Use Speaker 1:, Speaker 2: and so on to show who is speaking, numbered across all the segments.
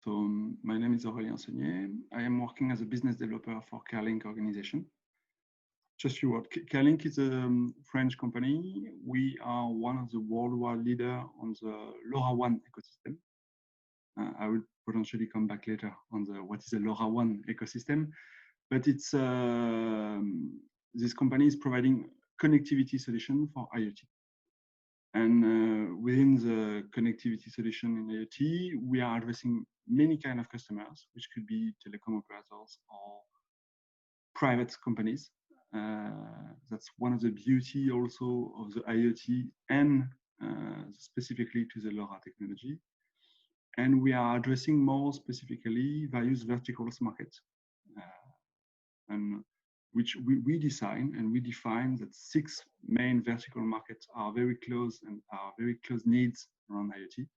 Speaker 1: So my name is Aurélien SEUGNET. I am working as a business developer for Kerlink organization. Just a few words. Kerlink is a French company. We are one of the worldwide leaders on the LoRaWan ecosystem. I will potentially come back later on what is the LoRaWan ecosystem, but it's this company is providing connectivity solution for IoT. And within the connectivity solution in IoT, we are addressing many kind of customers, which could be telecom operators or private companies. That's one of the beauty also of the IoT and specifically to the LoRa technology. And we are addressing more specifically various verticals markets, and which we design and we define that 6 main vertical markets are very close and are very close needs around IoT.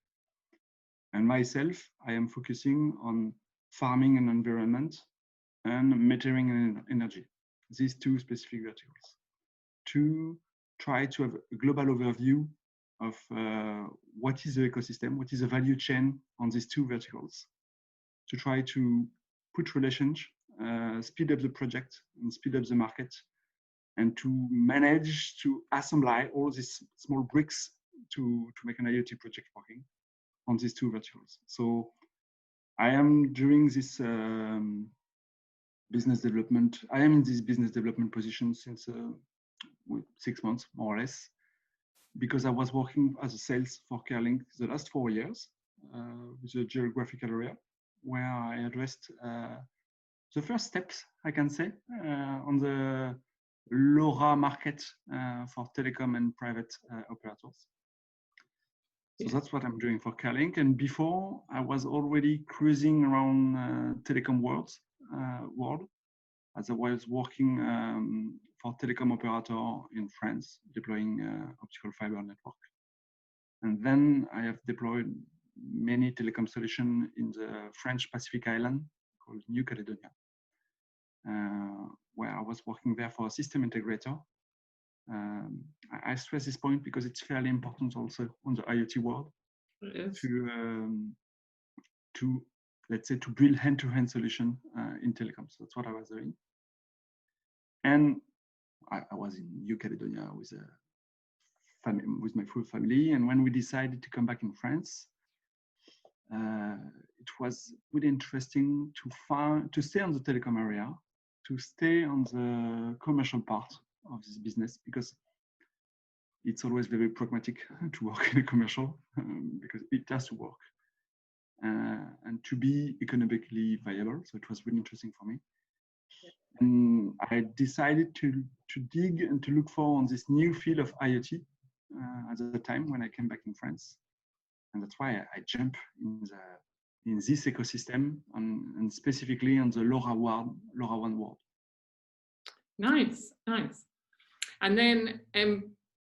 Speaker 1: And myself, I am focusing on farming and environment and metering and energy, these 2 specific verticals, to try to have a global overview of what is the ecosystem, what is the value chain on these 2 verticals, to try to put relations, speed up the project and speed up the market, and to manage to assemble all these small bricks to make an IoT project working on these 2 verticals. So I am during this business development. I am in this business development position since 6 months, more or less, because I was working as a sales for Kerlink the last 4 years with a geographical area where I addressed the first steps, I can say, on the LoRa market for telecom and private operators. So that's what I'm doing for Kerlink. And before, I was already cruising around telecom world, as I was working for telecom operator in France, deploying optical fiber network. And then I have deployed many telecom solutions in the French Pacific island called New Caledonia, where I was working there for a system integrator. I stress this point because it's fairly important also on the IoT world to let's say to build hand-to-hand solution in telecoms. That's what I was doing. And I was in New Caledonia with my full family. And when we decided to come back in France, it was really interesting to stay on the telecom area, to stay on the commercial part of this business, because it's always very pragmatic to work in a commercial because it has to work and to be economically viable. So it was really interesting for me. And I decided to dig and to look for on this new field of IoT at the time when I came back in France. And that's why I jumped in this ecosystem and specifically on the LoRaWan world.
Speaker 2: Nice, nice. And then,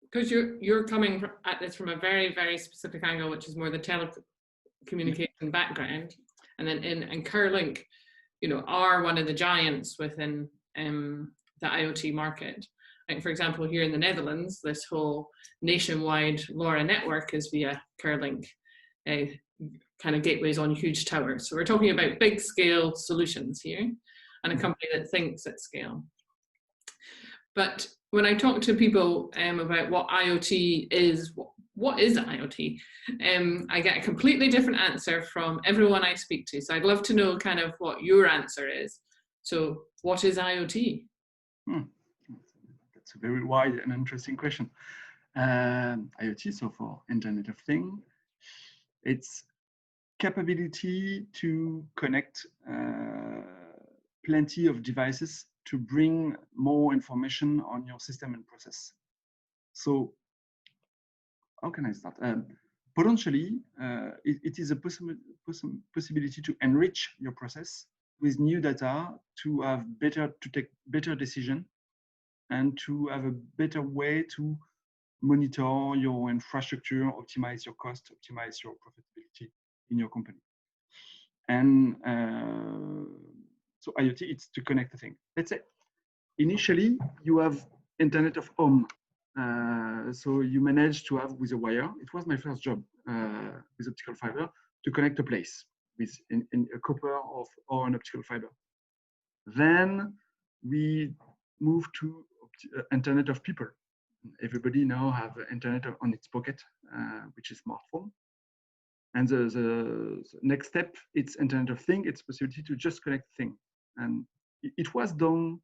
Speaker 2: because you're coming at this from a very, very specific angle, which is more the telecommunication background, and then in Kerlink, you know, are one of the giants within the IoT market. Like, for example, here in the Netherlands, this whole nationwide LoRa network is via Kerlink, kind of gateways on huge towers. So we're talking about big scale solutions here, and a company that thinks at scale. But when I talk to people about what IoT is, what is IoT? I get a completely different answer from everyone I speak to. So I'd love to know kind of what your answer is. So what is IoT?
Speaker 1: That's a very wide and interesting question. IoT, so for Internet of Things, it's capability to connect plenty of devices to bring more information on your system and process. So how can I start? Potentially, it is a possibility to enrich your process with new data to take better decision and to have a better way to monitor your infrastructure, optimize your cost, optimize your profitability in your company. And so IoT, it's to connect the thing. Let's say initially you have Internet of Home. So you manage to have with a wire. It was my first job with optical fiber to connect a place. with in a copper or an optical fiber. Then we moved to Internet of People. Everybody now have internet on its pocket, which is smartphone. And the next step, it's Internet of Things. It's possibility to just connect thing. And it was done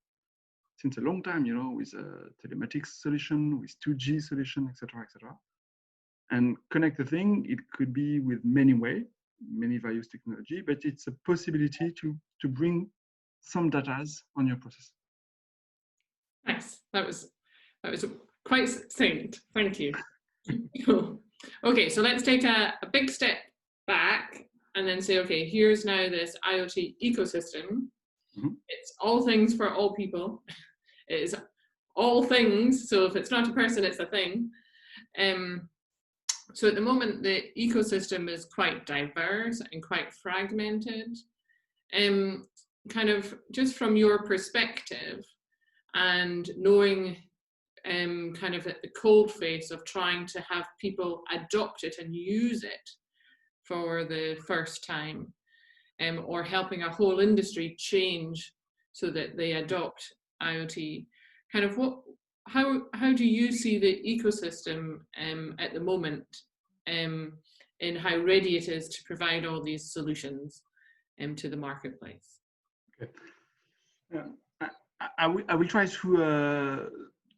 Speaker 1: since a long time, you know, with a telematics solution, with 2G solution, etc., etc. And connect the thing, it could be with many ways, many various technology, but it's a possibility to bring some data on your process.
Speaker 2: Nice. That was quite succinct. Thank you. Cool. Okay, so let's take a big step back and then say, okay, here's now this IoT ecosystem. Mm-hmm. It's all things for all people. It is all things. So if it's not a person, it's a thing. So at the moment, the ecosystem is quite diverse and quite fragmented. Kind of just from your perspective and knowing kind of at the cold face of trying to have people adopt it and use it for the first time, or helping a whole industry change so that they adopt IoT. Kind of how do you see the ecosystem at the moment, and how ready it is to provide all these solutions to the marketplace?
Speaker 1: Okay. I will try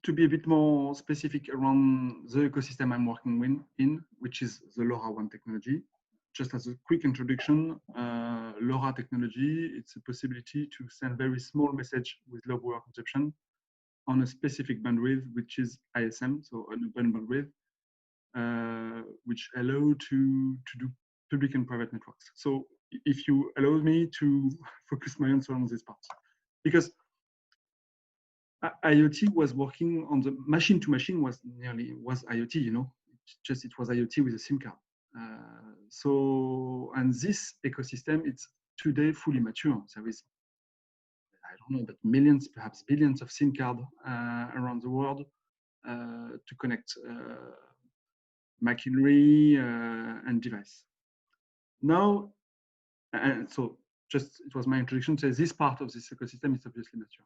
Speaker 1: to be a bit more specific around the ecosystem I'm working in, which is the LoRaWan technology. Just as a quick introduction, LoRa technology, it's a possibility to send very small message with low power consumption on a specific bandwidth, which is ISM, so an open bandwidth, which allow to do public and private networks. So if you allow me to focus my answer on this part, because IoT was working on the machine to machine was IoT, you know, it was IoT with a SIM card. And this ecosystem, it's today fully mature. There is, I don't know, but millions, perhaps billions of SIM cards around the world to connect machinery and device. Now, and so just it was my introduction to say this part of this ecosystem is obviously mature.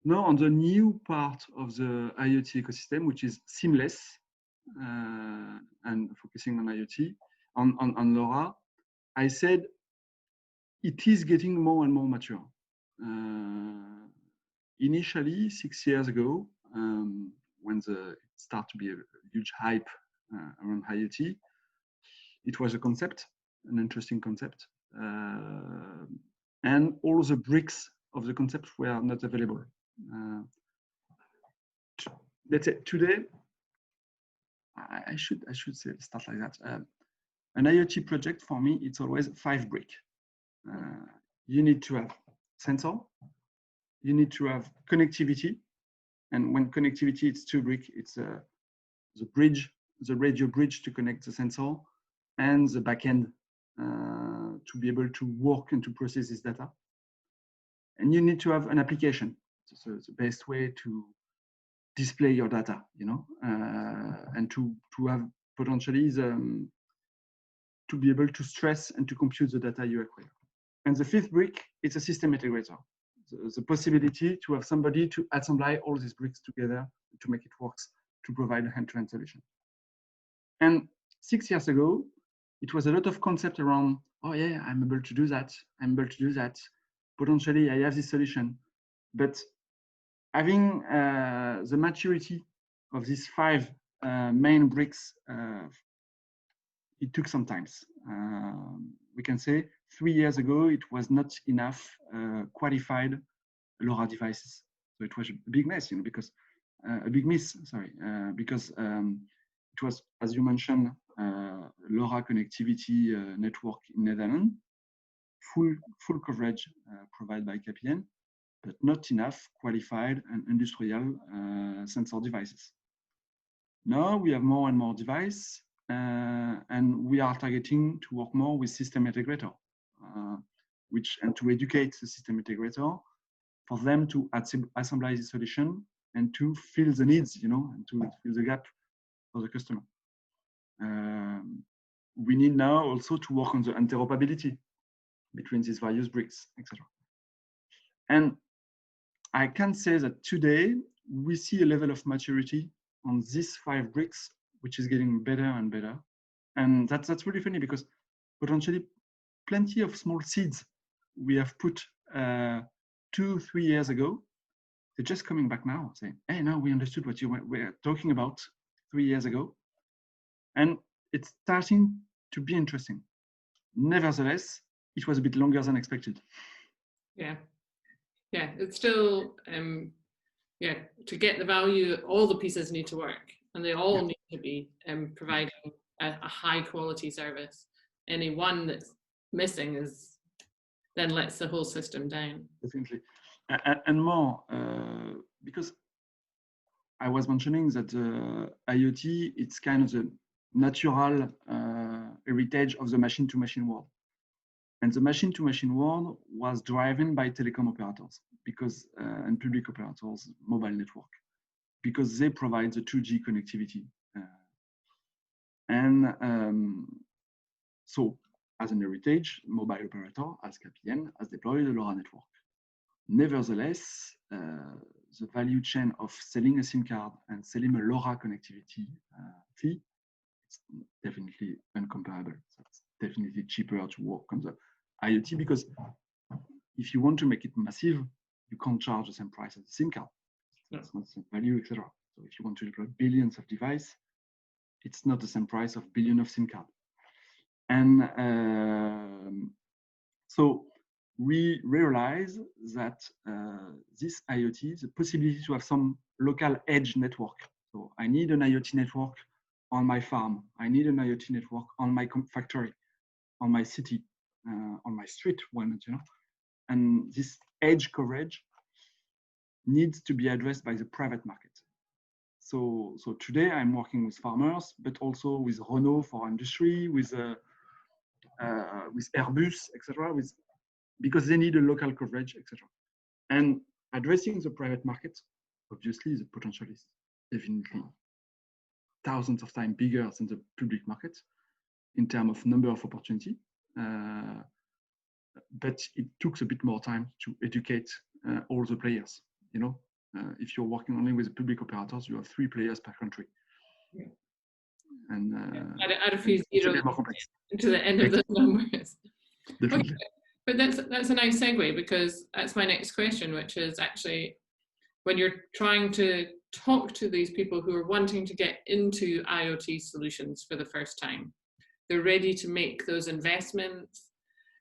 Speaker 1: Now on the new part of the IoT ecosystem, which is seamless and focusing on IoT, on LoRa, I said it is getting more and more mature. Initially, 6 years ago, when it started to be a huge hype around IoT, it was a concept, an interesting concept, and all the bricks of the concept were not available. Let's say today, I should say start like that. An IoT project for me, it's always 5 bricks. You need to have sensor, you need to have connectivity, and when connectivity, it's 2 bricks. It's the bridge, the radio bridge to connect the sensor, and the backend to be able to work and to process this data. And you need to have an application. So it's the best way to display your data, you know, and to have potentially to be able to stress and to compute the data you acquire. And the 5th brick, it's a system integrator. The possibility to have somebody to assemble all these bricks together to make it work, to provide a hand-to-hand solution. And 6 years ago, it was a lot of concept around, oh yeah, I'm able to do that. I'm able to do that. Potentially, I have this solution. But having the maturity of these 5 main bricks, it took some time. We can say 3 years ago, it was not enough qualified LoRa devices. So it was a big mess, you know, because a big miss, sorry, because it was, as you mentioned, LoRa connectivity network in Netherlands, full coverage provided by KPN, but not enough qualified and industrial sensor devices. Now we have more and more devices, and we are targeting to work more with system integrator, and to educate the system integrator for them to assemble the solution and to fill the needs, you know, and to fill the gap for the customer. we need now also to work on the interoperability between these various bricks, etc. And I can say that today we see a level of maturity on these 5 bricks, which is getting better and better. And that's really funny because potentially plenty of small seeds we have put 2-3 years ago, they're just coming back now saying, hey, now we understood what you were talking about 3 years ago. And it's starting to be interesting. Nevertheless, it was a bit longer than expected.
Speaker 2: Yeah. Yeah, it's still, yeah, to get the value, all the pieces need to work and they all need to be providing a high quality service. Any one that's missing is then lets the whole system down.
Speaker 1: Definitely. And more, because I was mentioning that IoT, it's kind of the natural heritage of the machine-to-machine world. And the machine-to-machine world was driven by telecom operators because and public operators, mobile network, because they provide the 2G connectivity. So as an heritage, mobile operator, as KPN, has deployed a LoRa network. Nevertheless, the value chain of selling a SIM card and selling a LoRa connectivity fee, it's definitely uncomparable. So it's definitely cheaper to work on the IoT because if you want to make it massive, you can't charge the same price as the SIM card. That's not the same value, etc. So if you want to deploy billions of devices, it's not the same price of billion of SIM card. And so we realize that this IoT, the possibility to have some local edge network. So I need an IoT network on my farm. I need an IoT network on my factory, on my city, on my street, why not, you know? And this edge coverage needs to be addressed by the private market. So today I'm working with farmers, but also with Renault for industry, with Airbus, etc. Because they need a local coverage, etc. And addressing the private market, obviously the potential is definitely thousands of times bigger than the public market in terms of number of opportunity. But it took a bit more time to educate all the players. You know, if you're working only with the public operators, you have 3 players per country. Yeah. And
Speaker 2: add a few zeros into the end of the numbers.
Speaker 1: Definitely.
Speaker 2: Okay. But that's a nice segue because that's my next question, which is actually when you're trying to talk to these people who are wanting to get into IoT solutions for the first time, they're ready to make those investments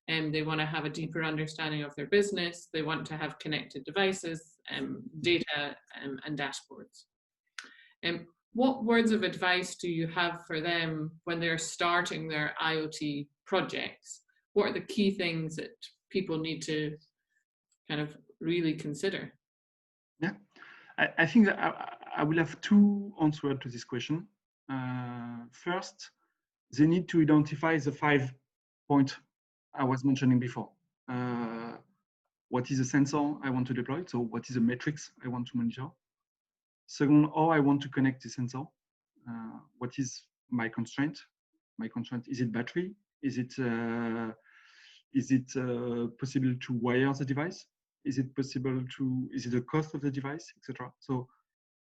Speaker 2: and they want to have a deeper understanding of their business. They want to have connected devices, data and dashboards. What words of advice do you have for them when they're starting their IoT projects? What are the key things that people need to kind of really consider?
Speaker 1: Yeah, I think that I will have 2 answers to this question. First, they need to identify the 5 points I was mentioning before. What is the sensor I want to deploy? So what is the metrics I want to monitor? Second, how I want to connect the sensor. What is my constraint? My constraint, is it battery? Is it possible to wire the device? Is it possible to, is it the cost of the device, etc.? So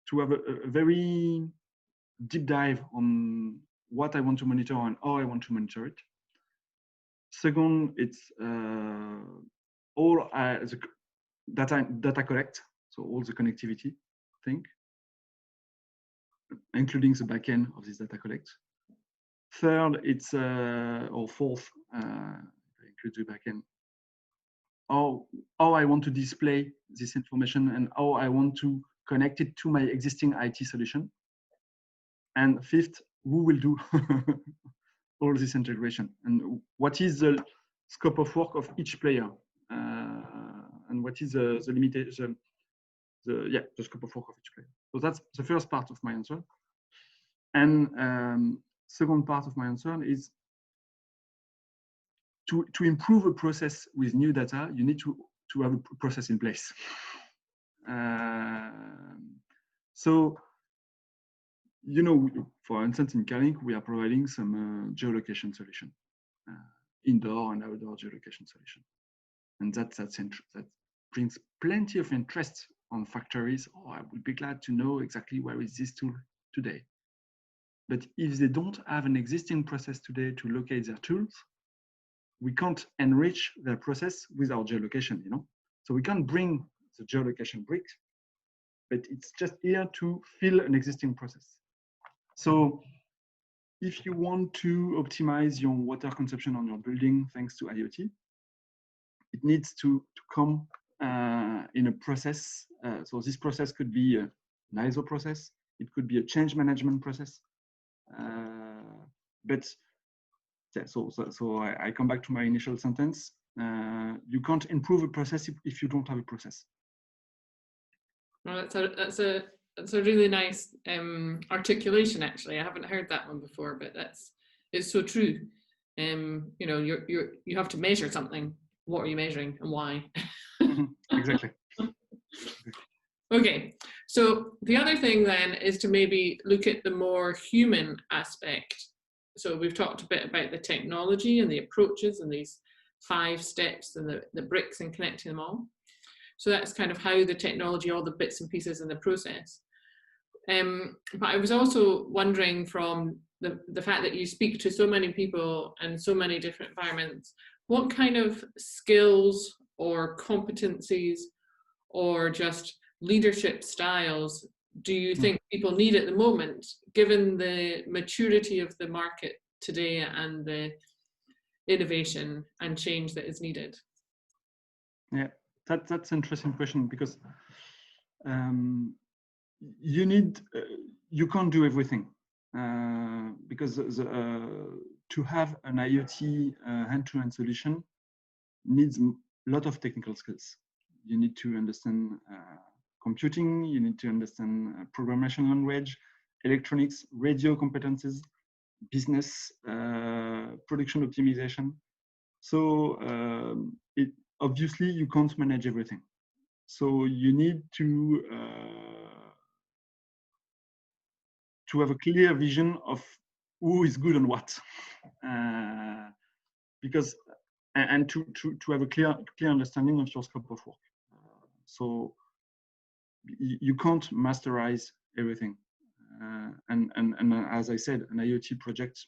Speaker 1: to have a very deep dive on what I want to monitor and how I want to monitor it. Second, it's all the data collect, so all the connectivity thing, including the backend of this data collect. Third, it's or fourth, include the backend. How I want to display this information and how I want to connect it to my existing IT solution. And fifth, who will do all this integration and what is the scope of work of each player and what is the limitation, the scope of work of each player. So that's the first part of my answer. And second part of my answer is to improve a process with new data, you need to have a process in place. So, you know, For instance, in Kerlink, we are providing some geolocation solution, indoor and outdoor geolocation solution. And that brings plenty of interest on factories. Oh, I would be glad to know exactly where is this tool today. But if they don't have an existing process today to locate their tools, we can't enrich their process with our geolocation, So we can't bring the geolocation brick, but it's just here to fill an existing process. So if you want to optimize your water consumption on your building thanks to IoT, it needs to come in a process. So this process could be an ISO process. It could be a change management process. But yeah, so I come back to my initial sentence. You can't improve a process if you don't have a process.
Speaker 2: Well, that's a really nice articulation. Actually, I haven't heard that one before, but it's so true. You have to measure something. What are you measuring and why?
Speaker 1: Exactly.
Speaker 2: Okay, so the other thing then is to maybe look at the more human aspect. So we've talked a bit about the technology and the approaches and these 5 steps and the bricks and connecting them all. So that's kind of how the technology, all the bits and pieces in the process. But I was also wondering, from the fact that you speak to so many people and so many different environments, what kind of skills or competencies or just leadership styles do you think people need at the moment, given the maturity of the market today and the innovation and change that is needed?
Speaker 1: Yeah, that's an interesting question, because you can't do everything, because to have an IoT hand-to-hand solution needs a lot of technical skills. You need to understand computing, you need to understand programmation language, electronics, radio competences, business, production optimization. So obviously you can't manage everything. So you need to have a clear vision of who is good on what, because and to have a clear understanding of your scope of work. So you can't masterize everything. And as I said, an IoT project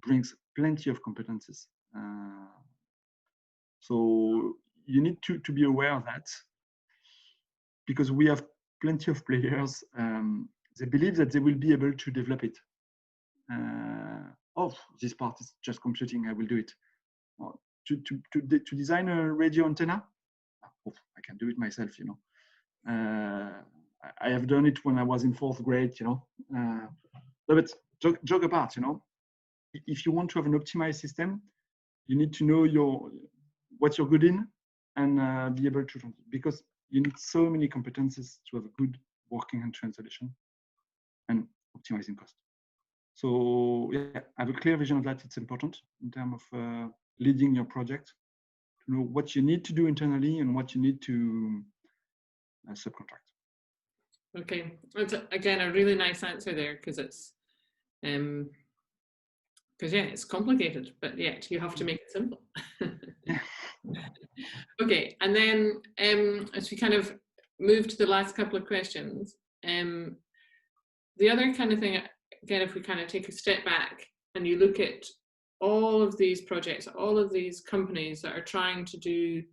Speaker 1: brings plenty of competences. So you need to be aware of that, because we have plenty of players. They believe that they will be able to develop it. Oh, this part is just computing, I will do it. Or to design a radio antenna, oh, I can do it myself, I have done it when I was in 4th grade, But joke apart, if you want to have an optimized system, you need to know what you're good in and be able to, because you need so many competences to have a good working hand-to-hand solution and optimizing cost. So yeah, have a clear vision of that. It's important in terms of leading your project, to know what you need to do internally and what you need to subcontract.
Speaker 2: Okay, that's again a really nice answer there, because it's it's complicated, but yet you have to make it simple. Okay, and then as we kind of move to the last couple of questions, the other kind of thing, again, if we kind of take a step back and you look at all of these projects, all of these companies that are trying to do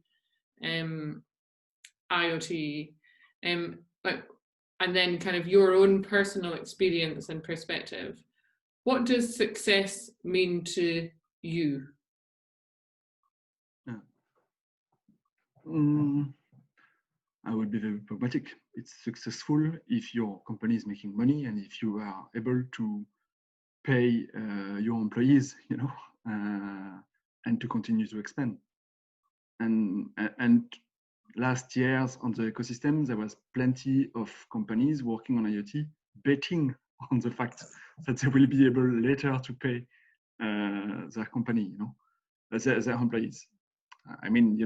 Speaker 2: IoT, and then kind of your own personal experience and perspective, what does success mean to you?
Speaker 1: I would be very pragmatic. It's successful if your company is making money and if you are able to pay your employees, and to continue to expand. And last years on the ecosystem, there was plenty of companies working on IoT, betting on the fact that they will be able later to pay their company, their employees. I mean,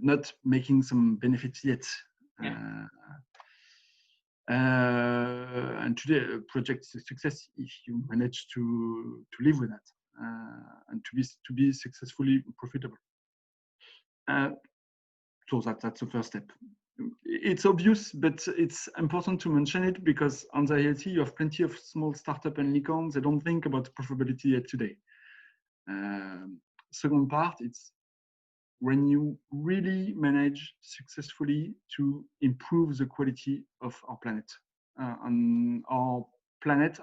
Speaker 1: not making some benefits yet. And today, a project is a success if you manage to live with that and to be successfully profitable. So that's the first step. It's obvious, but it's important to mention it because on the IoT, you have plenty of small startups and unicorns. They don't think about profitability yet today. Second part, it's when you really manage successfully to improve the quality of our planet. On our planet,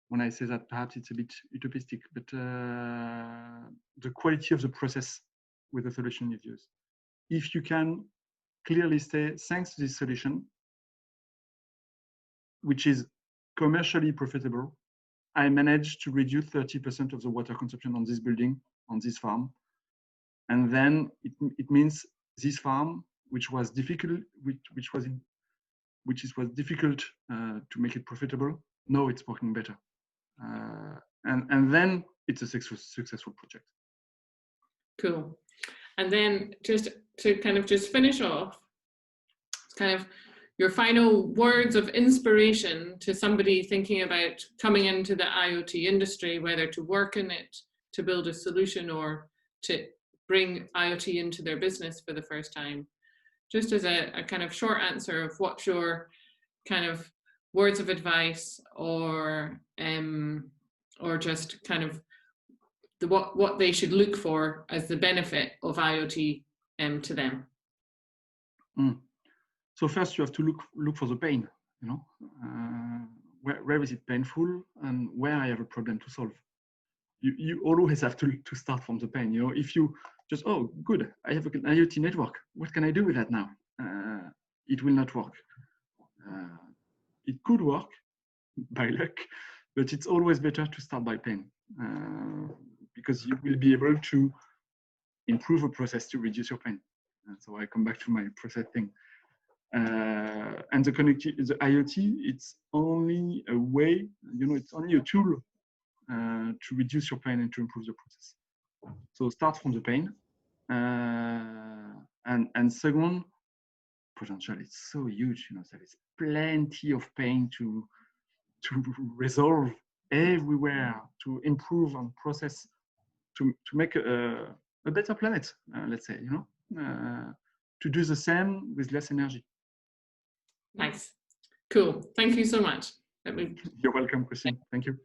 Speaker 1: when I say that, perhaps it's a bit utopistic, but the quality of the process with the solution you've used. If you can clearly say, thanks to this solution, which is commercially profitable, I managed to reduce 30% of the water consumption on this building, on this farm. And then it means this farm, which was difficult, which was difficult to make it profitable, now it's working better. And then it's a successful project.
Speaker 2: Cool. And then just to kind of just finish off, kind of your final words of inspiration to somebody thinking about coming into the IoT industry, whether to work in it, to build a solution, or to bring IoT into their business for the first time. Just as a kind of short answer of what's your kind of words of advice, or just kind of what they should look for as the benefit of IoT to them.
Speaker 1: So first you have to look for the pain, you know, where is it painful and where I have a problem to solve. You always have to start from the pain. You know, if you just, oh, good, I have an IoT network. What can I do with that now? It will not work. It could work by luck, but it's always better to start by pain because you will be able to improve a process to reduce your pain. So I come back to my process thing. And the IoT, it's only a way, you know, it's only a tool to reduce your pain and to improve the process. So start from the pain. And second, potential is so huge, you know, there is plenty of pain to resolve everywhere, to improve on process, to make a better planet, let's say, you know, to do the same with less energy.
Speaker 2: Nice. Cool. Thank you so much.
Speaker 1: You're welcome, Christine. Thank you.